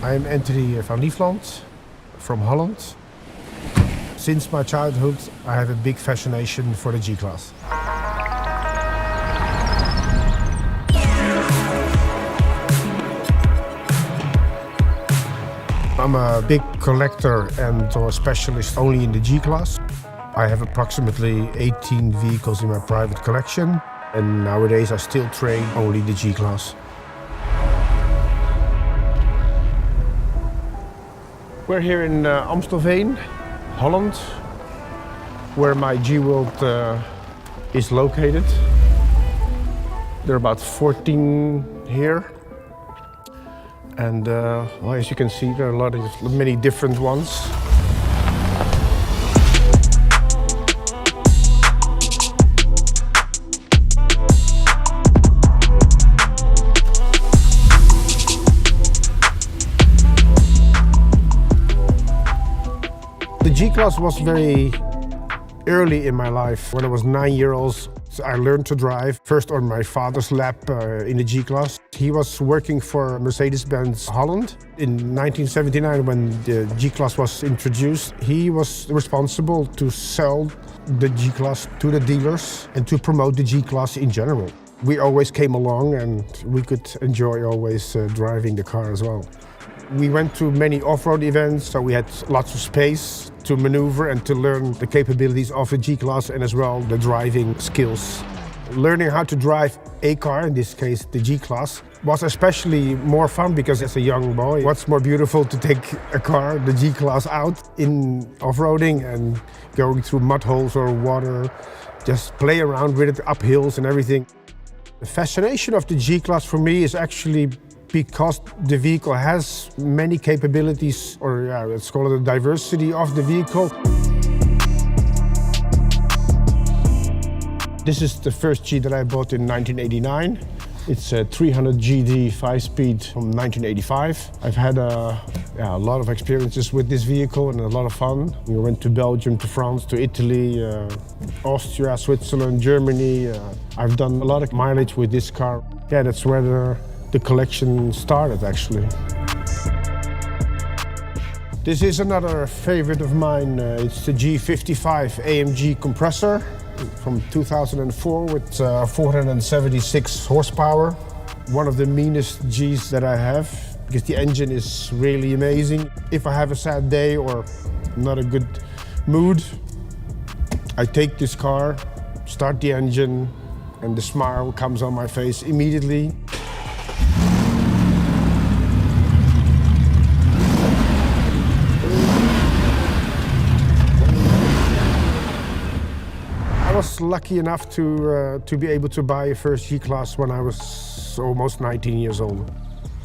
I am Anthony van Liefland from Holland. Since my childhood, I have a big fascination for the G Classe. I'm a big collector and or specialist only in the G Classe. I have approximately 18 vehicles in my private collection, and nowadays I still trade only the G Classe. We're here in Amstelveen, Holland, where my G-World is located. There are about 14 here. And well, as you can see, there are many different ones. The G-Classe was very early in my life. When I was 9 years old, I learned to drive, first on my father's lap in the G Classe. He was working for Mercedes Benz Holland. In 1979, when the G Classe was introduced, he was responsible to sell the G Classe to the dealers and to promote the G Classe in general. We always came along and we could enjoy always driving the car as well. We went to many off-road events, so we had lots of space to maneuver and to learn the capabilities of the G Classe and as well the driving skills. Learning how to drive a car, in this case the G Classe, was especially more fun because as a young boy, what's more beautiful to take a car, the G Classe, out in off-roading and going through mud holes or water, just play around with it, up hills and everything. The fascination of the G Classe for me is actually because the vehicle has many capabilities, or let's call it the diversity of the vehicle. This is the first G that I bought in 1989. It's a 300 GD 5-speed from 1985. I've had a lot of experiences with this vehicle and a lot of fun. We went to Belgium, to France, to Italy, Austria, Switzerland, Germany. I've done a lot of mileage with this car. Yeah, that's where the collection started, actually. This is another favorite of mine. It's the G55 AMG compressor from 2004 with 476 horsepower. One of the meanest Gs that I have because the engine is really amazing. If I have a sad day or not a good mood, I take this car, start the engine, and the smile comes on my face immediately. I was lucky enough to be able to buy a first G Classe when I was almost 19 years old.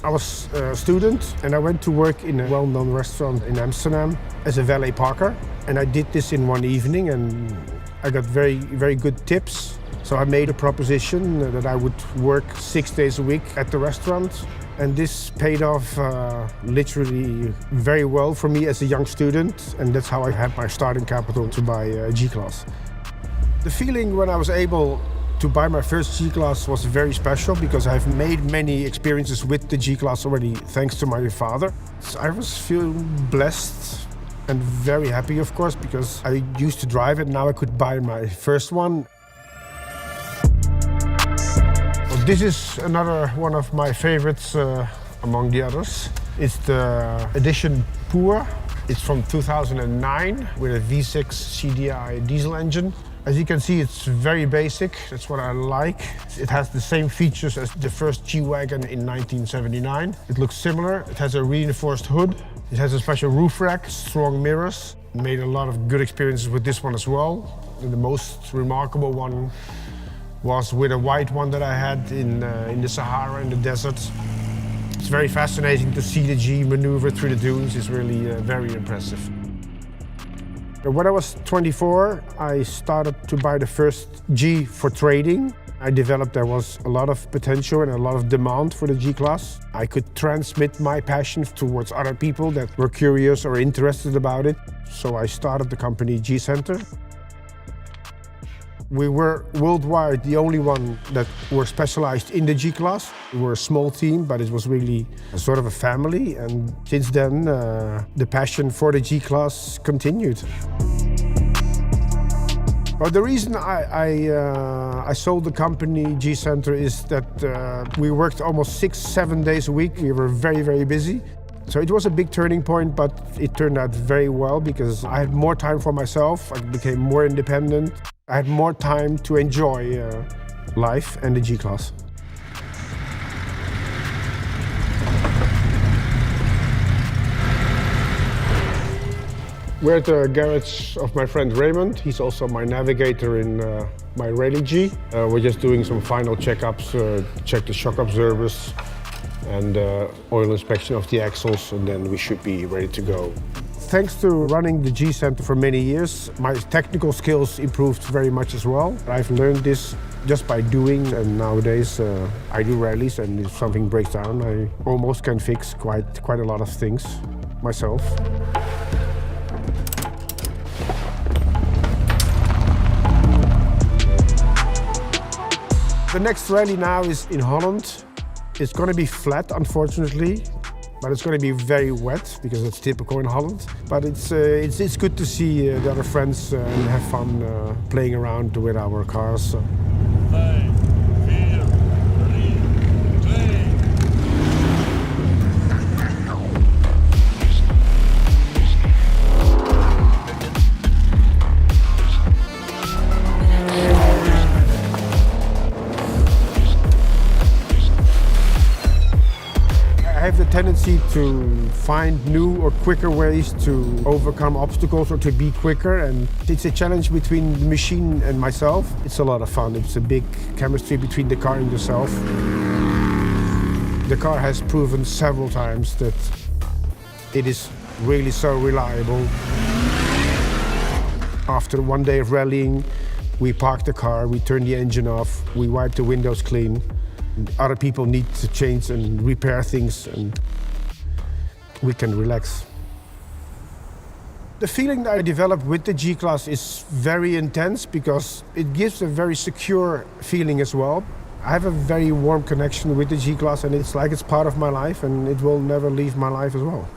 I was a student and I went to work in a well-known restaurant in Amsterdam as a valet parker. And I did this in one evening and I got very, very good tips. So I made a proposition that I would work 6 days a week at the restaurant. And this paid off literally very well for me as a young student. And that's how I had my starting capital to buy a G Classe. The feeling when I was able to buy my first G Classe was very special because I've made many experiences with the G Classe already thanks to my father. So I was feeling blessed and very happy, of course, because I used to drive it. Now I could buy my first one. Well, this is another one of my favorites among the others. It's the Edition Pure. It's from 2009 with a V6 CDI diesel engine. As you can see, it's very basic. That's what I like. It has the same features as the first G-Wagon in 1979. It looks similar. It has a reinforced hood. It has a special roof rack, strong mirrors. Made a lot of good experiences with this one as well. And the most remarkable one was with a white one that I had in the Sahara, in the desert. It's very fascinating to see the G maneuver through the dunes. It's really very impressive. When I was 24, I started to buy the first G for trading. I developed there was a lot of potential and a lot of demand for the G Classe. I could transmit my passion towards other people that were curious or interested about it. So I started the company G Center. We were worldwide the only one that were specialized in the G Class. We were a small team, but it was really a sort of a family. And since then, the passion for the G Class continued. Well, the reason I sold the company G Center is that we worked almost 6-7 days a week. We were very, very busy. So it was a big turning point, but it turned out very well because I had more time for myself. I became more independent. I had more time to enjoy life and the G Class. We're at the garage of my friend Raymond. He's also my navigator in my Rally G. We're just doing some final checkups, check the shock absorbers and oil inspection of the axles, and then we should be ready to go. Thanks to running the G Center for many years, my technical skills improved very much as well. I've learned this just by doing, and nowadays I do rallies, and if something breaks down, I almost can fix quite a lot of things myself. The next rally now is in Holland. It's going to be flat, unfortunately, but it's going to be very wet because it's typical in Holland. But it's good to see the other friends and have fun playing around with our cars. I have the tendency to find new or quicker ways to overcome obstacles or to be quicker, and it's a challenge between the machine and myself. It's a lot of fun. It's a big chemistry between the car and yourself. The car has proven several times that it is really so reliable. After one day of rallying, we park the car, we turn the engine off, we wipe the windows clean. Other people need to change and repair things, and we can relax. The feeling that I developed with the G Class is very intense because it gives a very secure feeling as well. I have a very warm connection with the G Class, and it's like it's part of my life, and it will never leave my life as well.